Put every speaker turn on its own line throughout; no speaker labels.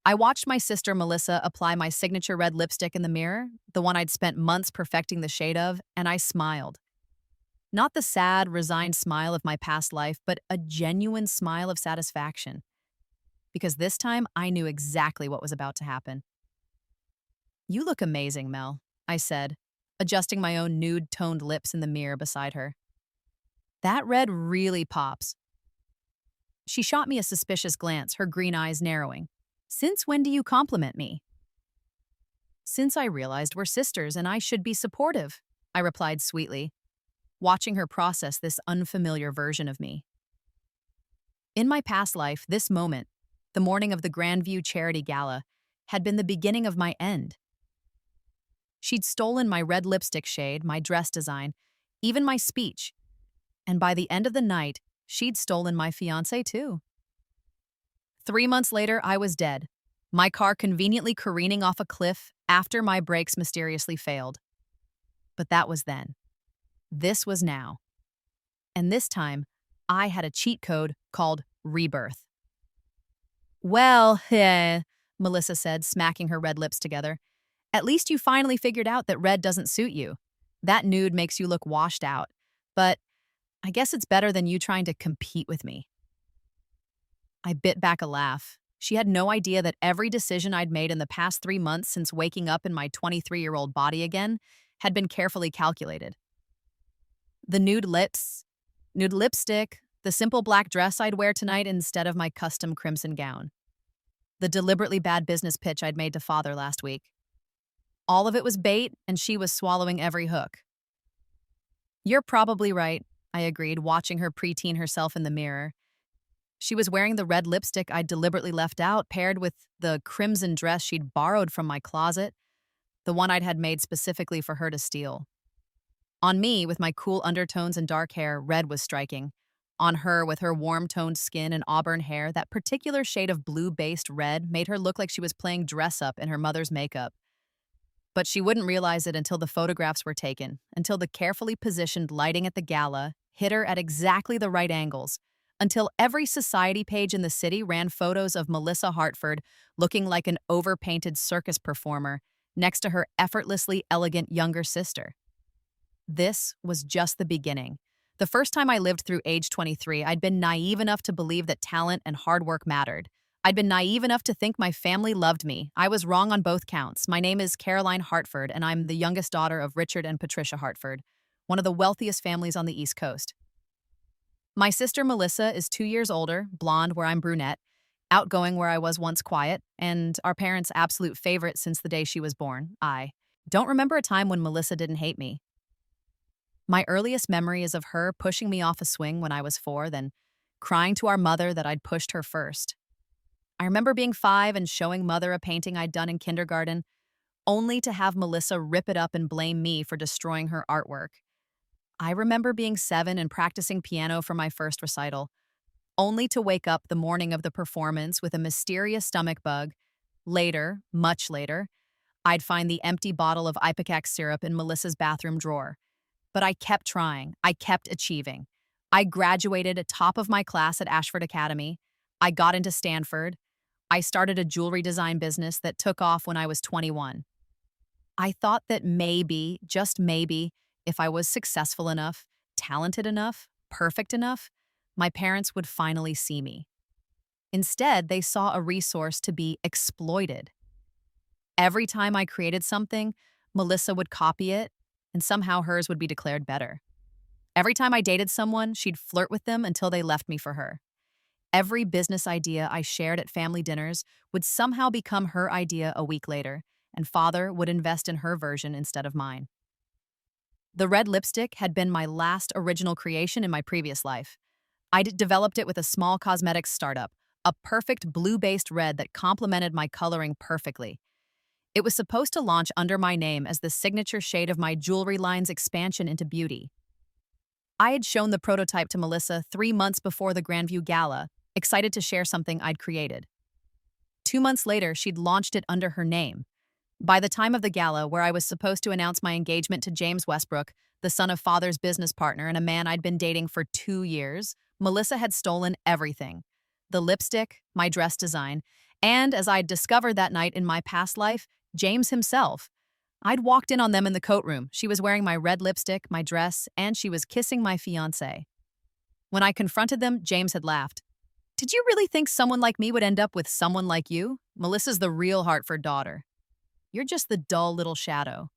I watched my sister Melissa apply my signature red lipstick in the mirror, the one I'd spent months perfecting the shade of, and I smiled. Not the sad, resigned smile of my past life, but a genuine smile of satisfaction. Because this time, I knew exactly what was about to happen. "You look amazing, Mel," I said, adjusting my own nude-toned lips in the mirror beside her. "That red really pops." She shot me a suspicious glance, her green eyes narrowing. "Since when do you compliment me?" "Since I realized we're sisters and I should be supportive," I replied sweetly, watching her process this unfamiliar version of me. In my past life, this moment, the morning of the Grandview Charity Gala, had been the beginning of my end. She'd stolen my red lipstick shade, my dress design, even my speech, and by the end of the night, she'd stolen my fiancé too. 3 months later, I was dead, my car conveniently careening off a cliff after my brakes mysteriously failed. But that was then. This was now. And this time, I had a cheat code called Rebirth. "Well, Melissa said, smacking her red lips together. "At least you finally figured out that red doesn't suit you. That nude makes you look washed out. But I guess it's better than you trying to compete with me." I bit back a laugh. She had no idea that every decision I'd made in the past 3 months since waking up in my 23-year-old body again had been carefully calculated. The nude lipstick, the simple black dress I'd wear tonight instead of my custom crimson gown, the deliberately bad business pitch I'd made to father last week. All of it was bait, and she was swallowing every hook. "You're probably right," I agreed, watching her preteen herself in the mirror. She was wearing the red lipstick I'd deliberately left out, paired with the crimson dress she'd borrowed from my closet, the one I'd had made specifically for her to steal. On me, with my cool undertones and dark hair, red was striking. On her, with her warm-toned skin and auburn hair, that particular shade of blue-based red made her look like she was playing dress-up in her mother's makeup. But she wouldn't realize it until the photographs were taken, until the carefully positioned lighting at the gala hit her at exactly the right angles, until every society page in the city ran photos of Melissa Hartford looking like an overpainted circus performer next to her effortlessly elegant younger sister. This was just the beginning. The first time I lived through age 23, I'd been naive enough to believe that talent and hard work mattered. I'd been naive enough to think my family loved me. I was wrong on both counts. My name is Caroline Hartford, and I'm the youngest daughter of Richard and Patricia Hartford, one of the wealthiest families on the East Coast. My sister Melissa is 2 years older, blonde where I'm brunette, outgoing where I was once quiet, and our parents' absolute favorite since the day she was born. I don't remember a time when Melissa didn't hate me. My earliest memory is of her pushing me off a swing when I was 4, then crying to our mother that I'd pushed her first. I remember being 5 and showing Mother a painting I'd done in kindergarten, only to have Melissa rip it up and blame me for destroying her artwork. I remember being 7 and practicing piano for my first recital, only to wake up the morning of the performance with a mysterious stomach bug. Later, much later, I'd find the empty bottle of Ipecac syrup in Melissa's bathroom drawer. But I kept trying. I kept achieving. I graduated at top of my class at Ashford Academy. I got into Stanford. I started a jewelry design business that took off when I was 21. I thought that maybe, just maybe, if I was successful enough, talented enough, perfect enough, my parents would finally see me. Instead, they saw a resource to be exploited. Every time I created something, Melissa would copy it, and somehow hers would be declared better. Every time I dated someone, she'd flirt with them until they left me for her. Every business idea I shared at family dinners would somehow become her idea a week later, and father would invest in her version instead of mine. The red lipstick had been my last original creation in my previous life. I'd developed it with a small cosmetics startup, a perfect blue-based red that complemented my coloring perfectly. It was supposed to launch under my name as the signature shade of my jewelry line's expansion into beauty. I had shown the prototype to Melissa 3 months before the Grandview Gala, excited to share something I'd created. 2 months later, she'd launched it under her name. By the time of the gala, where I was supposed to announce my engagement to James Westbrook, the son of father's business partner and a man I'd been dating for 2 years, Melissa had stolen everything. The lipstick, my dress design, And as I'd discovered that night in my past life, James himself. I'd walked in on them in the coat room. She was wearing my red lipstick, my dress, and she was kissing my fiancé. When I confronted them, James had laughed. Did you really think someone like me would end up with someone like you? Melissa's the real Hartford daughter. You're just the dull little shadow.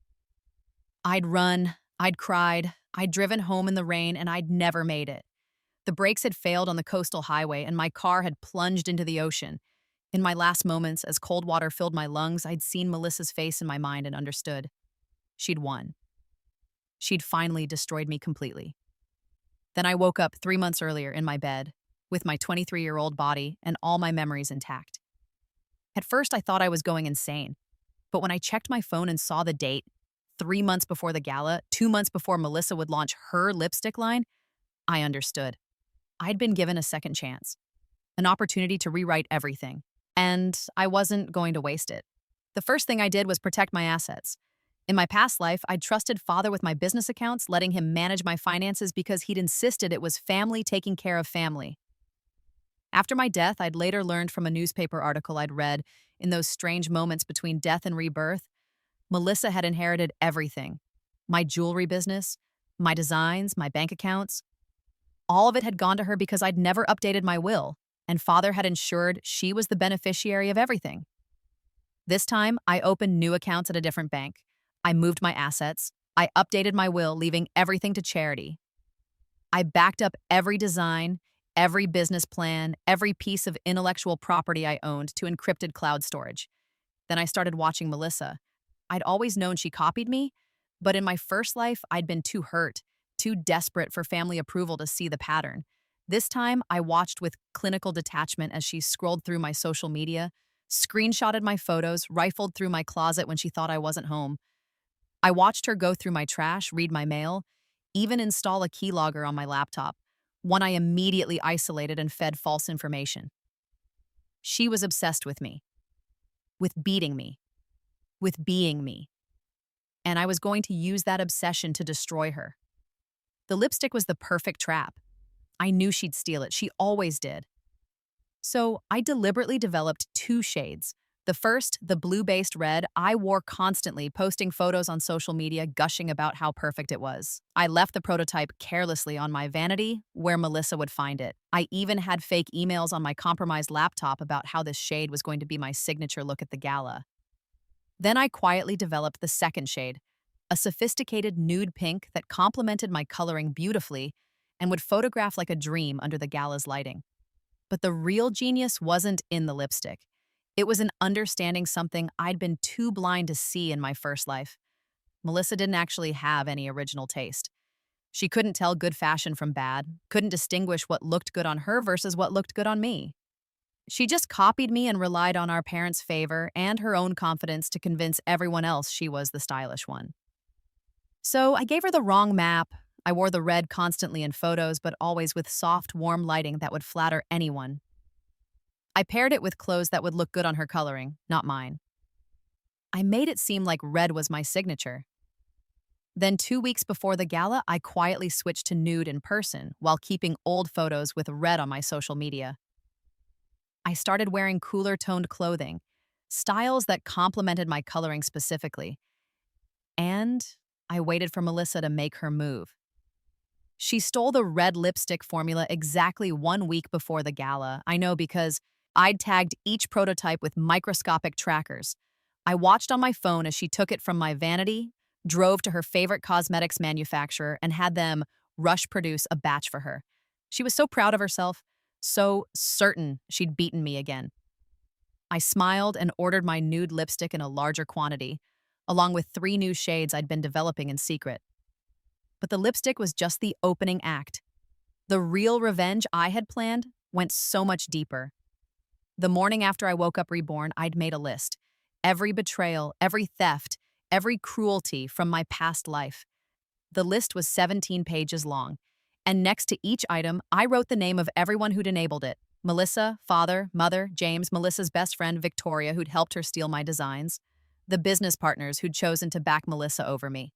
I'd run, I'd cried, I'd driven home in the rain, and I'd never made it. The brakes had failed on the coastal highway, and my car had plunged into the ocean. In my last moments, as cold water filled my lungs, I'd seen Melissa's face in my mind and understood. She'd won. She'd finally destroyed me completely. Then I woke up 3 months earlier in my bed, with my 23-year-old body and all my memories intact. At first, I thought I was going insane. But when I checked my phone and saw the date, 3 months before the gala, 2 months before Melissa would launch her lipstick line, I understood. I'd been given a second chance, an opportunity to rewrite everything, and I wasn't going to waste it. The first thing I did was protect my assets. In my past life, I'd trusted father with my business accounts, letting him manage my finances because he'd insisted it was family taking care of family. After my death, I'd later learned from a newspaper article I'd read, in those strange moments between death and rebirth, Melissa had inherited everything. My jewelry business, my designs, my bank accounts. All of it had gone to her because I'd never updated my will, and father had ensured she was the beneficiary of everything. This time, I opened new accounts at a different bank. I moved my assets. I updated my will, leaving everything to charity. I backed up every design, every business plan, every piece of intellectual property I owned to encrypted cloud storage. Then I started watching Melissa. I'd always known she copied me, but in my first life, I'd been too hurt, too desperate for family approval to see the pattern. This time, I watched with clinical detachment as she scrolled through my social media, screenshotted my photos, rifled through my closet when she thought I wasn't home. I watched her go through my trash, read my mail, even install a keylogger on my laptop, one I immediately isolated and fed false information. She was obsessed with me, with beating me, with being me, and I was going to use that obsession to destroy her. The lipstick was the perfect trap. I knew she'd steal it. She always did. So I deliberately developed 2 shades. The first, the blue-based red, I wore constantly, posting photos on social media, gushing about how perfect it was. I left the prototype carelessly on my vanity, where Melissa would find it. I even had fake emails on my compromised laptop about how this shade was going to be my signature look at the gala. Then I quietly developed the second shade, a sophisticated nude pink that complemented my coloring beautifully and would photograph like a dream under the gala's lighting. But the real genius wasn't in the lipstick. It was in understanding something I'd been too blind to see in my first life. Melissa didn't actually have any original taste. She couldn't tell good fashion from bad, couldn't distinguish what looked good on her versus what looked good on me. She just copied me and relied on our parents' favor and her own confidence to convince everyone else she was the stylish one. So I gave her the wrong map. I wore the red constantly in photos, but always with soft, warm lighting that would flatter anyone. I paired it with clothes that would look good on her coloring, not mine. I made it seem like red was my signature. Then 2 weeks before the gala, I quietly switched to nude in person while keeping old photos with red on my social media. I started wearing cooler-toned clothing, styles that complemented my coloring specifically. And I waited for Melissa to make her move. She stole the red lipstick formula exactly 1 week before the gala. I know because I'd tagged each prototype with microscopic trackers. I watched on my phone as she took it from my vanity, drove to her favorite cosmetics manufacturer, and had them rush produce a batch for her. She was so proud of herself, so certain she'd beaten me again. I smiled and ordered my nude lipstick in a larger quantity, along with 3 new shades I'd been developing in secret. But the lipstick was just the opening act. The real revenge I had planned went so much deeper. The morning after I woke up reborn, I'd made a list. Every betrayal, every theft, every cruelty from my past life. The list was 17 pages long, and next to each item, I wrote the name of everyone who'd enabled it. Melissa, father, mother, James, Melissa's best friend, Victoria, who'd helped her steal my designs, the business partners who'd chosen to back Melissa over me.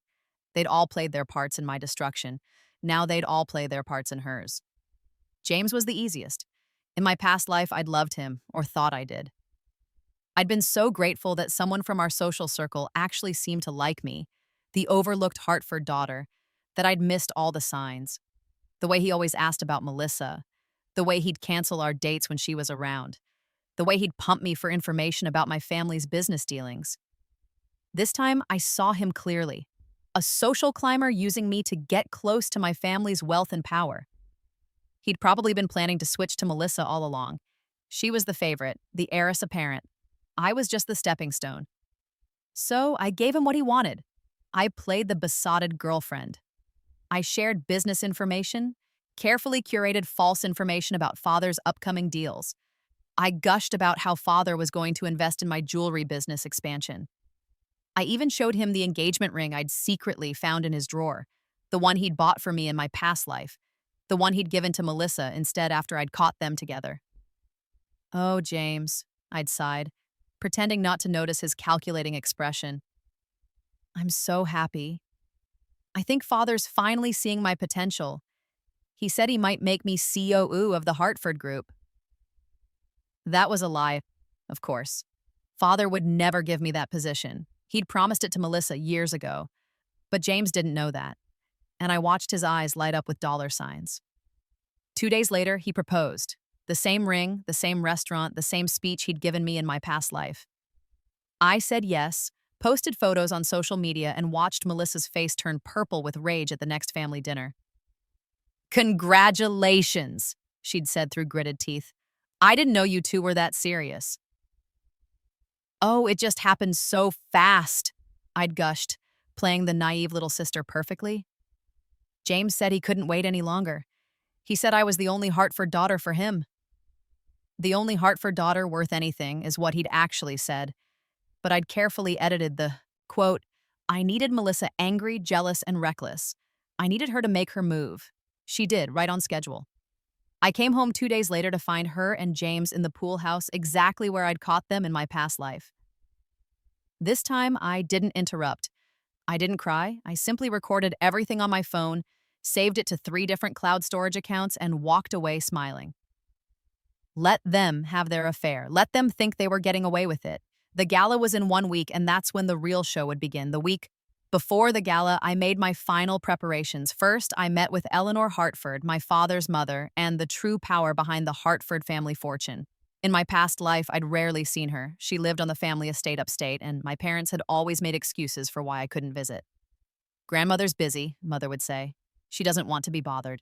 They'd all played their parts in my destruction. Now they'd all play their parts in hers. James was the easiest. In my past life, I'd loved him, or thought I did. I'd been so grateful that someone from our social circle actually seemed to like me, the overlooked Hartford daughter, that I'd missed all the signs. The way he always asked about Melissa, the way he'd cancel our dates when she was around, the way he'd pump me for information about my family's business dealings. This time, I saw him clearly. A social climber using me to get close to my family's wealth and power. He'd probably been planning to switch to Melissa all along. She was the favorite, the heiress apparent. I was just the stepping stone. So I gave him what he wanted. I played the besotted girlfriend. I shared business information, carefully curated false information about father's upcoming deals. I gushed about how father was going to invest in my jewelry business expansion. I even showed him the engagement ring I'd secretly found in his drawer, the one he'd bought for me in my past life, the one he'd given to Melissa instead after I'd caught them together. Oh, James, I'd sighed, pretending not to notice his calculating expression. I'm so happy. I think father's finally seeing my potential. He said he might make me COO of the Hartford Group. That was a lie, of course. Father would never give me that position. He'd promised it to Melissa years ago. But James didn't know that, and I watched his eyes light up with dollar signs. 2 days later, he proposed. The same ring, the same restaurant, the same speech he'd given me in my past life. I said yes, posted photos on social media, and watched Melissa's face turn purple with rage at the next family dinner. Congratulations, she'd said through gritted teeth. I didn't know you two were that serious. Oh, it just happened so fast, I'd gushed, playing the naive little sister perfectly. James said he couldn't wait any longer. He said I was the only Hartford daughter for him. The only Hartford daughter worth anything is what he'd actually said. But I'd carefully edited the, quote, I needed Melissa angry, jealous, and reckless. I needed her to make her move. She did, right on schedule. I came home 2 days later to find her and James in the pool house exactly where I'd caught them in my past life. This time, I didn't interrupt. I didn't cry. I simply recorded everything on my phone, saved it to 3 different cloud storage accounts, and walked away smiling. Let them have their affair. Let them think they were getting away with it. The gala was in 1 week, and that's when the real show would begin. The week before the gala, I made my final preparations. First, I met with Eleanor Hartford, my father's mother, and the true power behind the Hartford family fortune. In my past life, I'd rarely seen her. She lived on the family estate upstate, and my parents had always made excuses for why I couldn't visit. Grandmother's busy, Mother would say. She doesn't want to be bothered.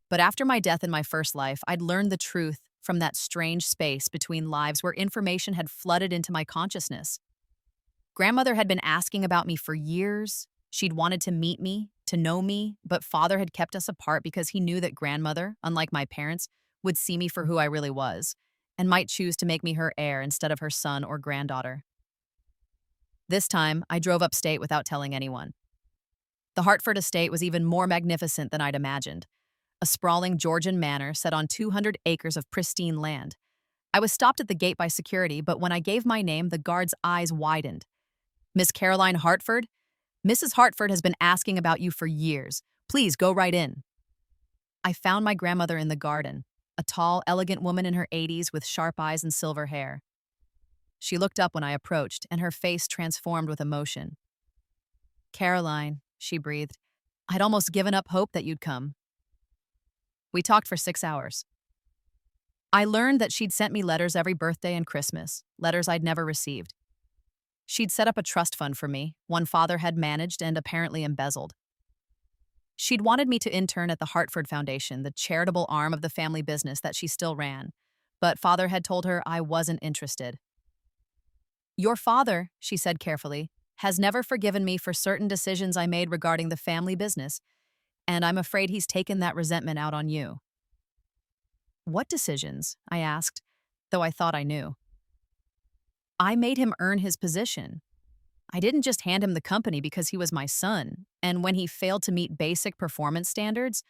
But after my death in my first life, I'd learned the truth from that strange space between lives where information had flooded into my consciousness. Grandmother had been asking about me for years. She'd wanted to meet me, to know me, but father had kept us apart because he knew that grandmother, unlike my parents, would see me for who I really was and might choose to make me her heir instead of her son or granddaughter. This time, I drove upstate without telling anyone. The Hartford estate was even more magnificent than I'd imagined. A sprawling Georgian manor set on 200 acres of pristine land. I was stopped at the gate by security, but when I gave my name, the guard's eyes widened. Miss Caroline Hartford? Mrs. Hartford has been asking about you for years. Please go right in. I found my grandmother in the garden, a tall, elegant woman in her 80s with sharp eyes and silver hair. She looked up when I approached, and her face transformed with emotion. Caroline, she breathed, I'd almost given up hope that you'd come. We talked for 6 hours. I learned that she'd sent me letters every birthday and Christmas, letters I'd never received. She'd set up a trust fund for me, one father had managed and apparently embezzled. She'd wanted me to intern at the Hartford Foundation, the charitable arm of the family business that she still ran, but father had told her I wasn't interested. Your father, she said carefully, has never forgiven me for certain decisions I made regarding the family business, and I'm afraid he's taken that resentment out on you. What decisions? I asked, though I thought I knew. I made him earn his position. I didn't just hand him the company because he was my son, and when he failed to meet basic performance standards,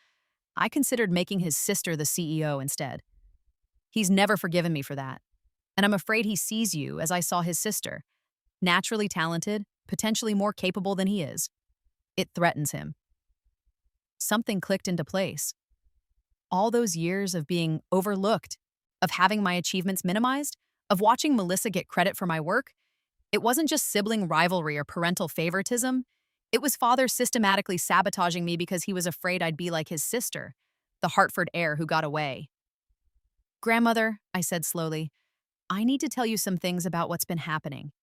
I considered making his sister the CEO instead. He's never forgiven me for that, and I'm afraid he sees you as I saw his sister, naturally talented, potentially more capable than he is. It threatens him. Something clicked into place. All those years of being overlooked, of having my achievements minimized, Of watching Melissa get credit for my work, it wasn't just sibling rivalry or parental favoritism. It was father systematically sabotaging me because he was afraid I'd be like his sister, the Hartford heir who got away. Grandmother, I said slowly, I need to tell you some things about what's been happening,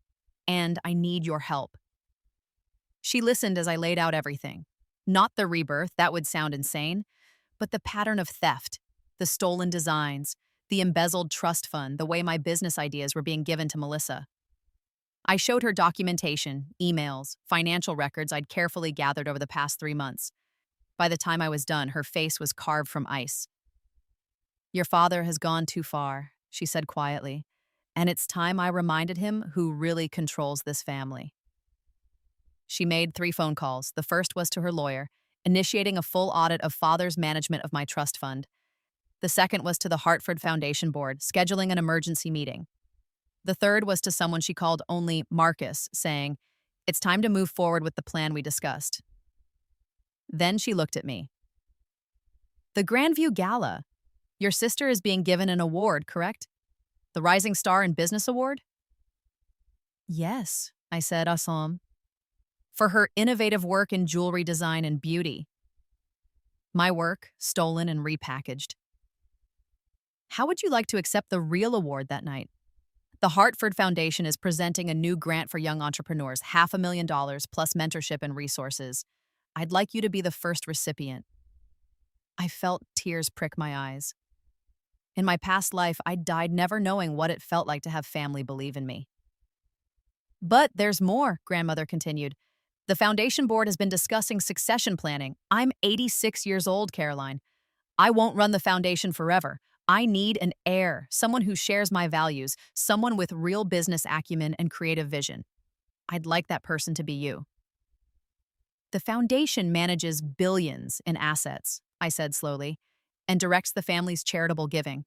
and I need your help. She listened as I laid out everything. Not the rebirth, that would sound insane, but the pattern of theft, the stolen designs, the embezzled trust fund, the way my business ideas were being given to Melissa. I showed her documentation, emails, financial records I'd carefully gathered over the past 3 months. By the time I was done, her face was carved from ice. Your father has gone too far, she said quietly, and it's time I reminded him who really controls this family. She made 3 phone calls. The first was to her lawyer, initiating a full audit of father's management of my trust fund. The second was to the Hartford Foundation Board, scheduling an emergency meeting. The third was to someone she called only Marcus, saying, it's time to move forward with the plan we discussed. Then she looked at me. The Grandview Gala. Your sister is being given an award, correct? The Rising Star in Business Award? Yes, I said, Assam. For her innovative work in jewelry design and beauty. My work, stolen and repackaged. How would you like to accept the real award that night? The Hartford Foundation is presenting a new grant for young entrepreneurs, $500,000 plus mentorship and resources. I'd like you to be the first recipient. I felt tears prick my eyes. In my past life, I died never knowing what it felt like to have family believe in me. But there's more, Grandmother continued. The foundation board has been discussing succession planning. I'm 86 years old, Caroline. I won't run the foundation forever. I need an heir, someone who shares my values, someone with real business acumen and creative vision. I'd like that person to be you. The foundation manages billions in assets, I said slowly, and directs the family's charitable giving.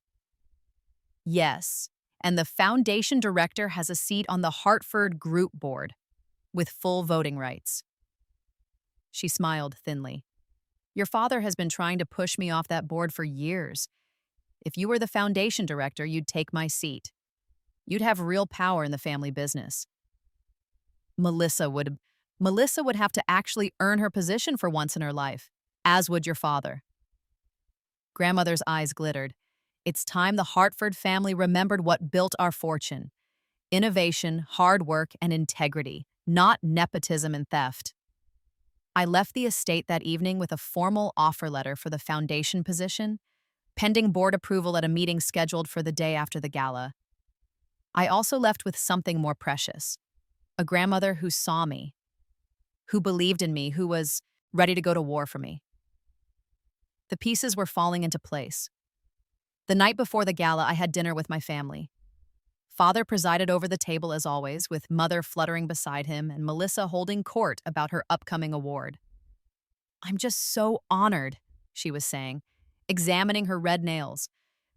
Yes, and the foundation director has a seat on the Hartford Group Board, with full voting rights. She smiled thinly. Your father has been trying to push me off that board for years. If you were the foundation director, you'd take my seat. You'd have real power in the family business. Melissa would have to actually earn her position for once in her life, as would your father. Grandmother's eyes glittered. It's time the Hartford family remembered what built our fortune. Innovation, hard work, and integrity, not nepotism and theft. I left the estate that evening with a formal offer letter for the foundation position, pending board approval at a meeting scheduled for the day after the gala. I also left with something more precious. A grandmother who saw me, who believed in me, who was ready to go to war for me. The pieces were falling into place. The night before the gala, I had dinner with my family. Father presided over the table as always, with Mother fluttering beside him and Melissa holding court about her upcoming award. I'm just so honored, she was saying, examining her red nails,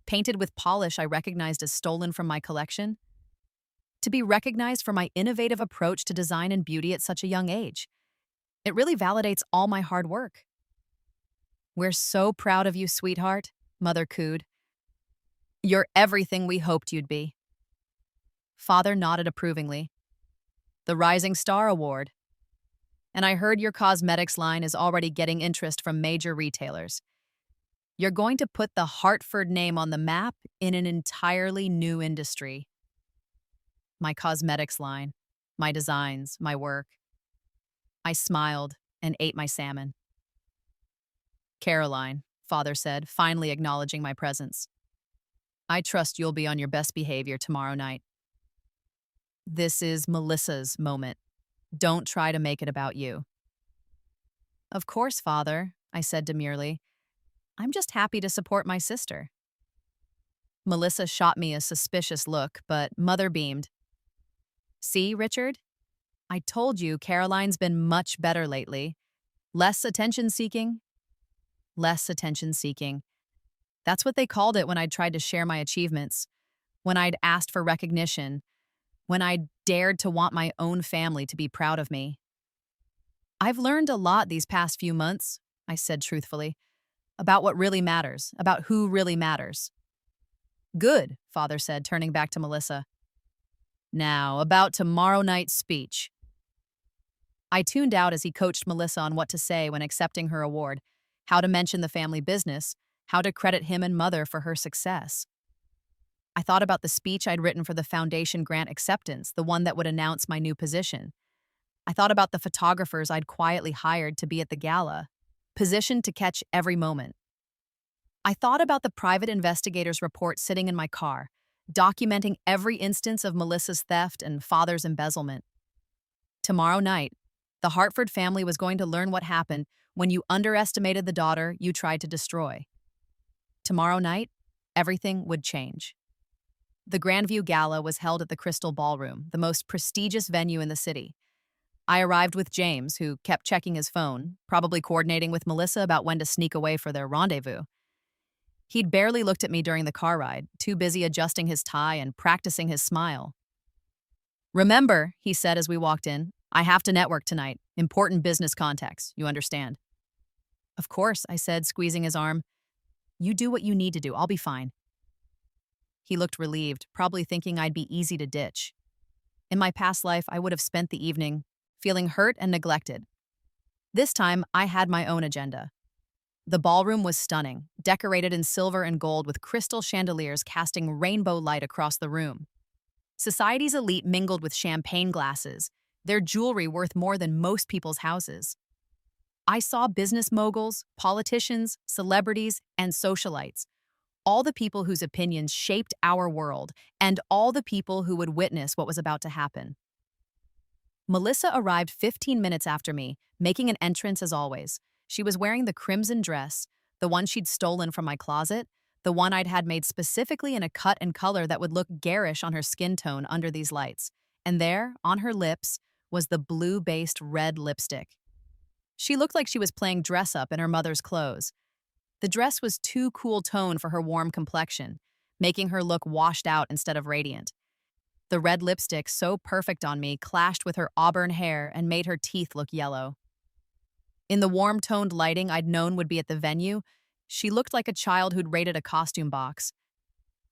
painted with polish I recognized as stolen from my collection. To be recognized for my innovative approach to design and beauty at such a young age. It really validates all my hard work. We're so proud of you, sweetheart, Mother cooed. You're everything we hoped you'd be. Father nodded approvingly. The Rising Star Award. And I heard your cosmetics line is already getting interest from major retailers. You're going to put the Hartford name on the map in an entirely new industry. My cosmetics line, my designs, my work. I smiled and ate my salmon. Caroline, Father said, finally acknowledging my presence. I trust you'll be on your best behavior tomorrow night. This is Melissa's moment. Don't try to make it about you. Of course, Father, I said demurely. I'm just happy to support my sister. Melissa shot me a suspicious look, but Mother beamed. See, Richard? I told you Caroline's been much better lately. Less attention-seeking? Less attention-seeking. That's what they called it when I'd tried to share my achievements, when I'd asked for recognition, when I'd dared to want my own family to be proud of me. I've learned a lot these past few months, I said truthfully, about what really matters, about who really matters. Good, Father said, turning back to Melissa. Now, about tomorrow night's speech. I tuned out as he coached Melissa on what to say when accepting her award, how to mention the family business, how to credit him and mother for her success. I thought about the speech I'd written for the foundation grant acceptance, the one that would announce my new position. I thought about the photographers I'd quietly hired to be at the gala, positioned to catch every moment. I thought about the private investigator's report sitting in my car, documenting every instance of Melissa's theft and father's embezzlement. Tomorrow night, the Hartford family was going to learn what happened when you underestimated the daughter you tried to destroy. Tomorrow night, everything would change. The Grandview Gala was held at the Crystal Ballroom, the most prestigious venue in the city. I arrived with James, who kept checking his phone, probably coordinating with Melissa about when to sneak away for their rendezvous. He'd barely looked at me during the car ride, too busy adjusting his tie and practicing his smile. "Remember," he said as we walked in, "I have to network tonight. Important business contacts, you understand." "Of course," I said, squeezing his arm. "You do what you need to do. I'll be fine." He looked relieved, probably thinking I'd be easy to ditch. In my past life, I would have spent the evening feeling hurt and neglected. This time, I had my own agenda. The ballroom was stunning, decorated in silver and gold with crystal chandeliers casting rainbow light across the room. Society's elite mingled with champagne glasses, their jewelry worth more than most people's houses. I saw business moguls, politicians, celebrities, and socialites, all the people whose opinions shaped our world, and all the people who would witness what was about to happen. Melissa arrived 15 minutes after me, making an entrance as always. She was wearing the crimson dress, the one she'd stolen from my closet, the one I'd had made specifically in a cut and color that would look garish on her skin tone under these lights. And there, on her lips, was the blue-based red lipstick. She looked like she was playing dress-up in her mother's clothes. The dress was too cool tone for her warm complexion, making her look washed out instead of radiant. The red lipstick, so perfect on me, clashed with her auburn hair and made her teeth look yellow. In the warm-toned lighting I'd known would be at the venue, she looked like a child who'd raided a costume box.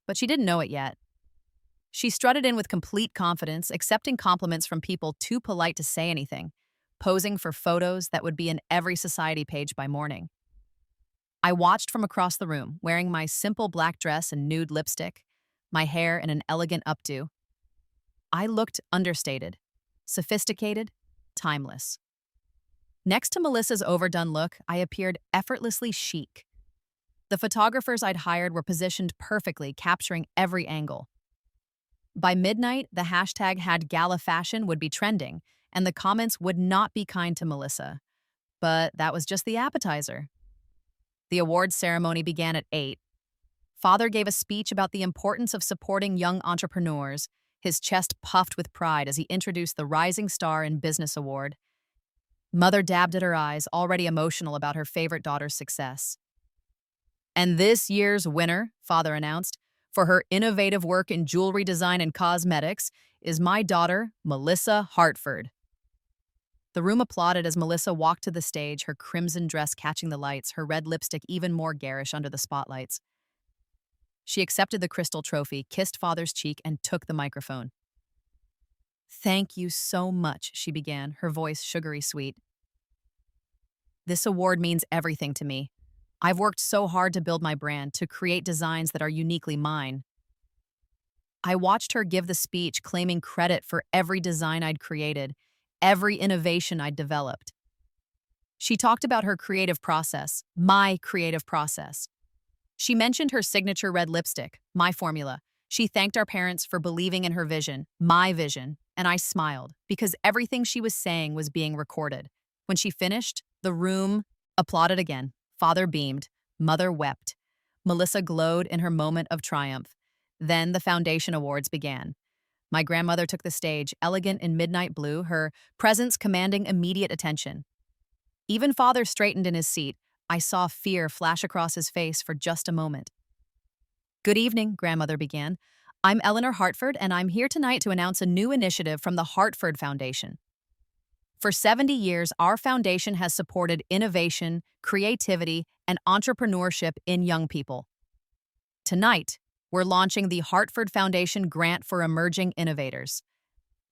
But she didn't know it yet. She strutted in with complete confidence, accepting compliments from people too polite to say anything, posing for photos that would be in every society page by morning. I watched from across the room, wearing my simple black dress and nude lipstick, my hair in an elegant updo. I looked understated, sophisticated, timeless. Next to Melissa's overdone look, I appeared effortlessly chic. The photographers I'd hired were positioned perfectly, capturing every angle. By midnight, the hashtag #GalaFashion would be trending, and the comments would not be kind to Melissa. But that was just the appetizer. The awards ceremony began at 8. Father gave a speech about the importance of supporting young entrepreneurs, his chest puffed with pride as he introduced the Rising Star in Business Award. Mother dabbed at her eyes, already emotional about her favorite daughter's success. "And this year's winner," Father announced, "for her innovative work in jewelry design and cosmetics, is my daughter, Melissa Hartford." The room applauded as Melissa walked to the stage, her crimson dress catching the lights, her red lipstick even more garish under the spotlights. She accepted the crystal trophy, kissed Father's cheek, and took the microphone. "Thank you so much," she began, her voice sugary sweet. "This award means everything to me. I've worked so hard to build my brand, to create designs that are uniquely mine." I watched her give the speech, claiming credit for every design I'd created, every innovation I'd developed. She talked about her creative process, my creative process. She mentioned her signature red lipstick, my formula. She thanked our parents for believing in her vision, my vision, and I smiled, because everything she was saying was being recorded. When she finished, the room applauded again. Father beamed. Mother wept. Melissa glowed in her moment of triumph. Then the foundation awards began. My grandmother took the stage, elegant in midnight blue, her presence commanding immediate attention. Even Father straightened in his seat. I saw fear flash across his face for just a moment. "Good evening," Grandmother began. "I'm Eleanor Hartford, and I'm here tonight to announce a new initiative from the Hartford Foundation. For 70 years, our foundation has supported innovation, creativity, and entrepreneurship in young people. Tonight, we're launching the Hartford Foundation Grant for Emerging Innovators.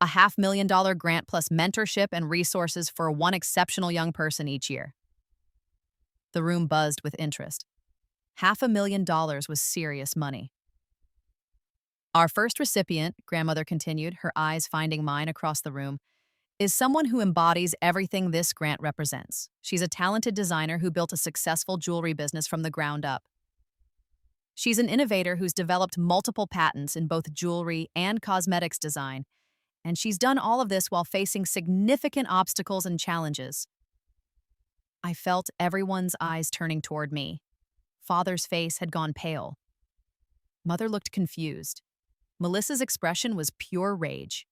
A $500,000 grant plus mentorship and resources for one exceptional young person each year. The room buzzed with interest. $500,000 was serious money. Our first recipient, grandmother continued, her eyes finding mine across the room, is someone who embodies everything this grant represents. She's a talented designer who built a successful jewelry business from the ground up. She's an innovator who's developed multiple patents in both jewelry and cosmetics design, and she's done all of this while facing significant obstacles and challenges. I felt everyone's eyes turning toward me. Father's face had gone pale. Mother looked confused. Melissa's expression was pure rage.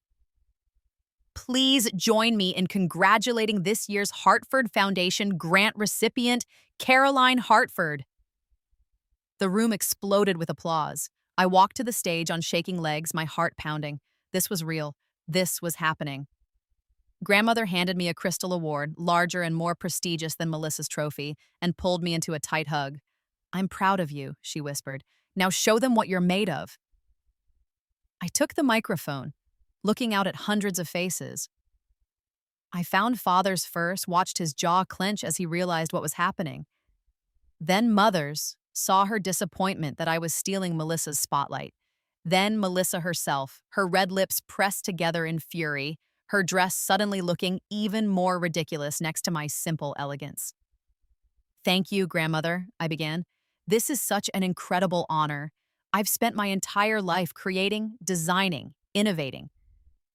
Please join me in congratulating this year's Hartford Foundation grant recipient, Caroline Hartford. The room exploded with applause. I walked to the stage on shaking legs, my heart pounding. This was real. This was happening. Grandmother handed me a crystal award, larger and more prestigious than Melissa's trophy, and pulled me into a tight hug. I'm proud of you, she whispered. Now show them what you're made of. I took the microphone, looking out at hundreds of faces. I found Father's first, watched his jaw clench as he realized what was happening. Then Mother's saw her disappointment that I was stealing Melissa's spotlight. Then Melissa herself, her red lips pressed together in fury, her dress suddenly looking even more ridiculous next to my simple elegance. Thank you, grandmother, I began. This is such an incredible honor. I've spent my entire life creating, designing, innovating.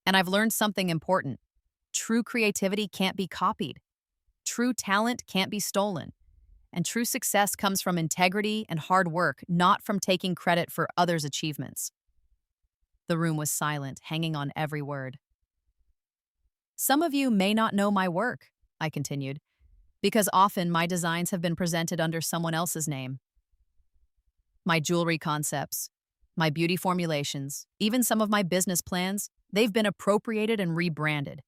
And I've learned something important. True creativity can't be copied. True talent can't be stolen. And true success comes from integrity and hard work, not from taking credit for others' achievements. The room was silent, hanging on every word. Some of you may not know my work, I continued, because often my designs have been presented under someone else's name. My jewelry concepts, my beauty formulations, even some of my business plans, they've been appropriated and rebranded.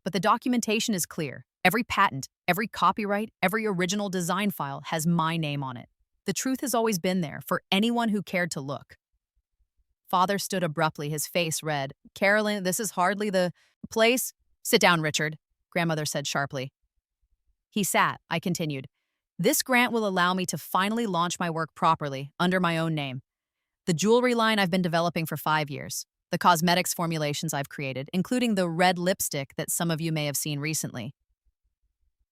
But the documentation is clear. Every patent, every copyright, every original design file has my name on it. The truth has always been there for anyone who cared to look. Father stood abruptly, his face red. Carolyn, this is hardly the place. Sit down, Richard, grandmother said sharply. He sat, I continued. This grant will allow me to finally launch my work properly, under my own name. The jewelry line I've been developing for 5 years, the cosmetics formulations I've created, including the red lipstick that some of you may have seen recently.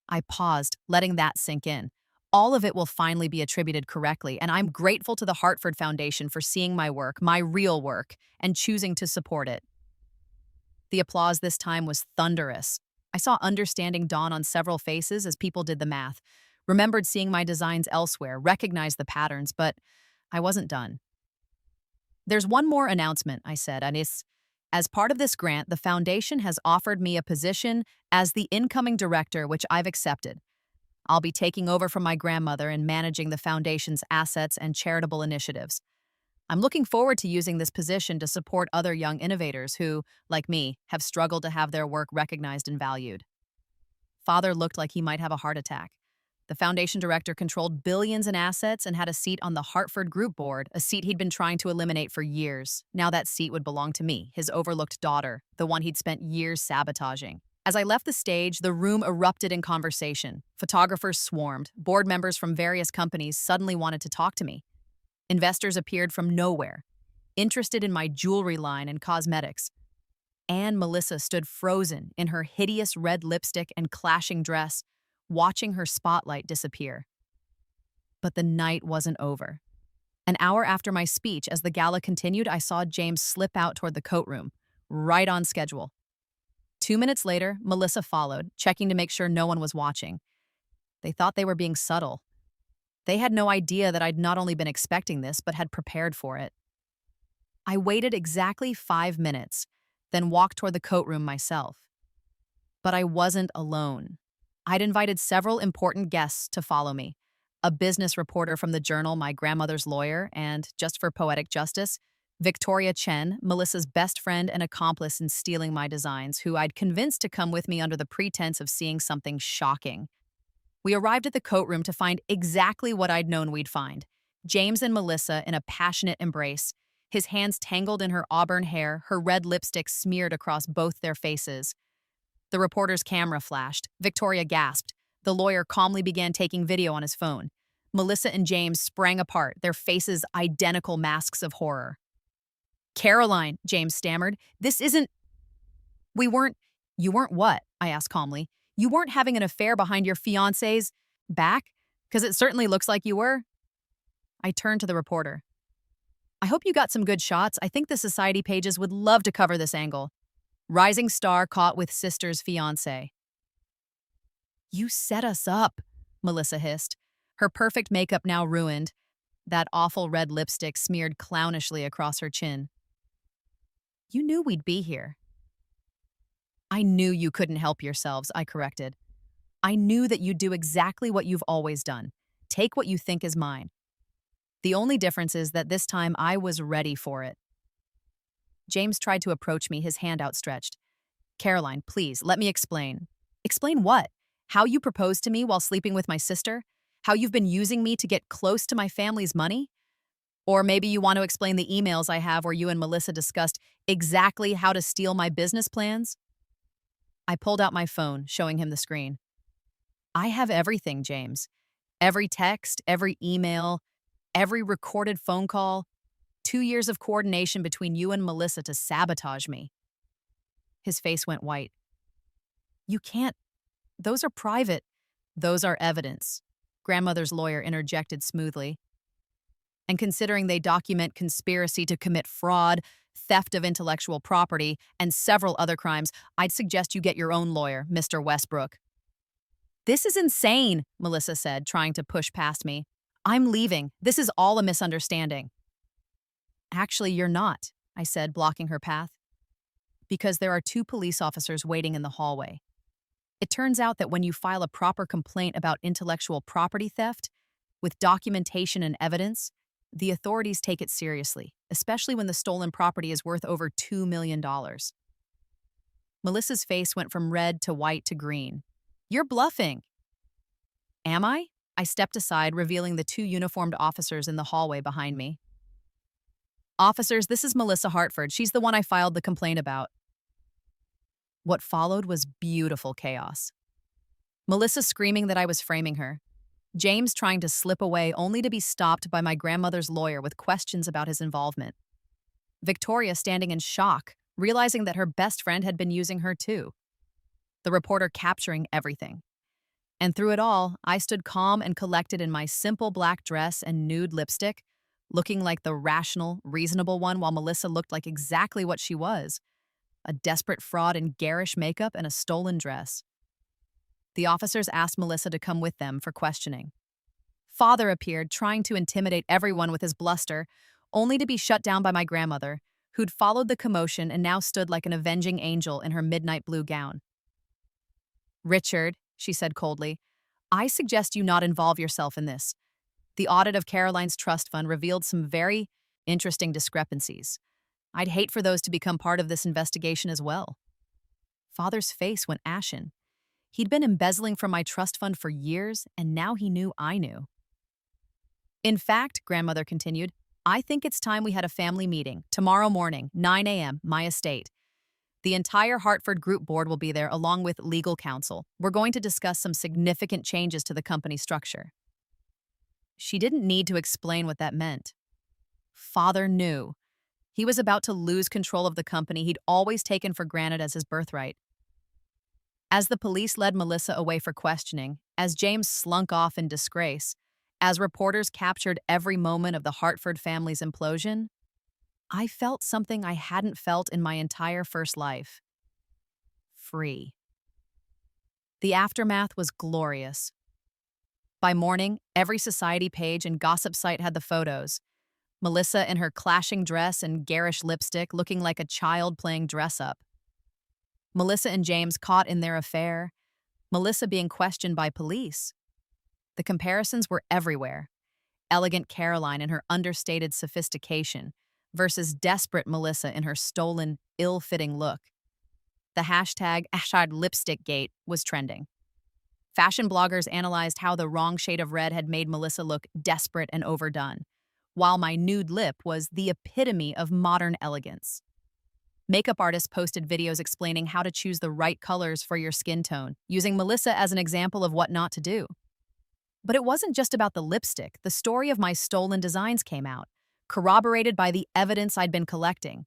I paused, letting that sink in. All of it will finally be attributed correctly, and I'm grateful to the Hartford Foundation for seeing my work, my real work, and choosing to support it. The applause this time was thunderous. I saw understanding dawn on several faces as people did the math, remembered seeing my designs elsewhere, recognized the patterns, but I wasn't done. There's one more announcement, I said, and it's, as part of this grant, the foundation has offered me a position as the incoming director, which I've accepted. I'll be taking over from my grandmother and managing the foundation's assets and charitable initiatives. I'm looking forward to using this position to support other young innovators who, like me, have struggled to have their work recognized and valued. Father looked like he might have a heart attack. The foundation director controlled billions in assets and had a seat on the Hartford Group Board, a seat he'd been trying to eliminate for years. Now that seat would belong to me, his overlooked daughter, the one he'd spent years sabotaging. As I left the stage, the room erupted in conversation. Photographers swarmed. Board members from various companies suddenly wanted to talk to me. Investors appeared from nowhere, interested in my jewelry line and cosmetics. And Melissa stood frozen in her hideous red lipstick and clashing dress, watching her spotlight disappear. But the night wasn't over. An hour after my speech, as the gala continued, I saw James slip out toward the coat room, right on schedule. 2 minutes later, Melissa followed, checking to make sure no one was watching. They thought they were being subtle. They had no idea that I'd not only been expecting this, but had prepared for it. I waited exactly 5 minutes, then walked toward the coat room myself. But I wasn't alone. I'd invited several important guests to follow me. A business reporter from the Journal, my grandmother's lawyer, and, just for poetic justice, Victoria Chen, Melissa's best friend and accomplice in stealing my designs, who I'd convinced to come with me under the pretense of seeing something shocking. We arrived at the coat room to find exactly what I'd known we'd find. James and Melissa in a passionate embrace, his hands tangled in her auburn hair, her red lipstick smeared across both their faces. The reporter's camera flashed. Victoria gasped. The lawyer calmly began taking video on his phone. Melissa and James sprang apart, their faces identical masks of horror. "Caroline," James stammered, "this isn't—" "We weren't—" "You weren't what?" I asked calmly. "You weren't having an affair behind your fiancé's back? Because it certainly looks like you were." I turned to the reporter. "I hope you got some good shots. I think the society pages would love to cover this angle. Rising star caught with sister's fiancé." "You set us up," Melissa hissed, her perfect makeup now ruined, that awful red lipstick smeared clownishly across her chin. "You knew we'd be here." "I knew you couldn't help yourselves," I corrected. "I knew that you'd do exactly what you've always done. Take what you think is mine. The only difference is that this time I was ready for it." James tried to approach me, his hand outstretched. "Caroline, please, let me explain." "Explain what? How you proposed to me while sleeping with my sister? How you've been using me to get close to my family's money? Or maybe you want to explain the emails I have where you and Melissa discussed exactly how to steal my business plans?" I pulled out my phone, showing him the screen. "I have everything, James. Every text, every email, every recorded phone call. 2 years of coordination between you and Melissa to sabotage me." His face went white. "You can't. Those are private." "Those are evidence," grandmother's lawyer interjected smoothly. "And considering they document conspiracy to commit fraud, theft of intellectual property, and several other crimes, I'd suggest you get your own lawyer, Mr. Westbrook." "This is insane," Melissa said, trying to push past me. "I'm leaving. This is all a misunderstanding." "Actually, you're not," I said, blocking her path. "Because there are 2 police officers waiting in the hallway. It turns out that when you file a proper complaint about intellectual property theft, with documentation and evidence, the authorities take it seriously, especially when the stolen property is worth over $2 million. Melissa's face went from red to white to green. "You're bluffing." "Am I?" I stepped aside, revealing the 2 uniformed officers in the hallway behind me. "Officers, this is Melissa Hartford. She's the one I filed the complaint about." What followed was beautiful chaos. Melissa screaming that I was framing her. James trying to slip away only to be stopped by my grandmother's lawyer with questions about his involvement. Victoria standing in shock, realizing that her best friend had been using her too. The reporter capturing everything. And through it all, I stood calm and collected in my simple black dress and nude lipstick, looking like the rational, reasonable one while Melissa looked like exactly what she was, a desperate fraud in garish makeup and a stolen dress. The officers asked Melissa to come with them for questioning. Father appeared, trying to intimidate everyone with his bluster, only to be shut down by my grandmother, who'd followed the commotion and now stood like an avenging angel in her midnight blue gown. "Richard," she said coldly, "I suggest you not involve yourself in this. The audit of Caroline's trust fund revealed some very interesting discrepancies. I'd hate for those to become part of this investigation as well." Father's face went ashen. He'd been embezzling from my trust fund for years, and now he knew I knew. "In fact," grandmother continued, "I think it's time we had a family meeting, tomorrow morning, 9 a.m., my estate. The entire Hartford Group Board will be there, along with legal counsel. We're going to discuss some significant changes to the company structure." She didn't need to explain what that meant. Father knew. He was about to lose control of the company he'd always taken for granted as his birthright. As the police led Melissa away for questioning, as James slunk off in disgrace, as reporters captured every moment of the Hartford family's implosion, I felt something I hadn't felt in my entire first life. Free. The aftermath was glorious. By morning, every society page and gossip site had the photos. Melissa in her clashing dress and garish lipstick looking like a child playing dress-up. Melissa and James caught in their affair. Melissa being questioned by police. The comparisons were everywhere. Elegant Caroline in her understated sophistication versus desperate Melissa in her stolen, ill-fitting look. The hashtag #LipstickGate was trending. Fashion bloggers analyzed how the wrong shade of red had made Melissa look desperate and overdone, while my nude lip was the epitome of modern elegance. Makeup artists posted videos explaining how to choose the right colors for your skin tone, using Melissa as an example of what not to do. But it wasn't just about the lipstick. The story of my stolen designs came out, corroborated by the evidence I'd been collecting.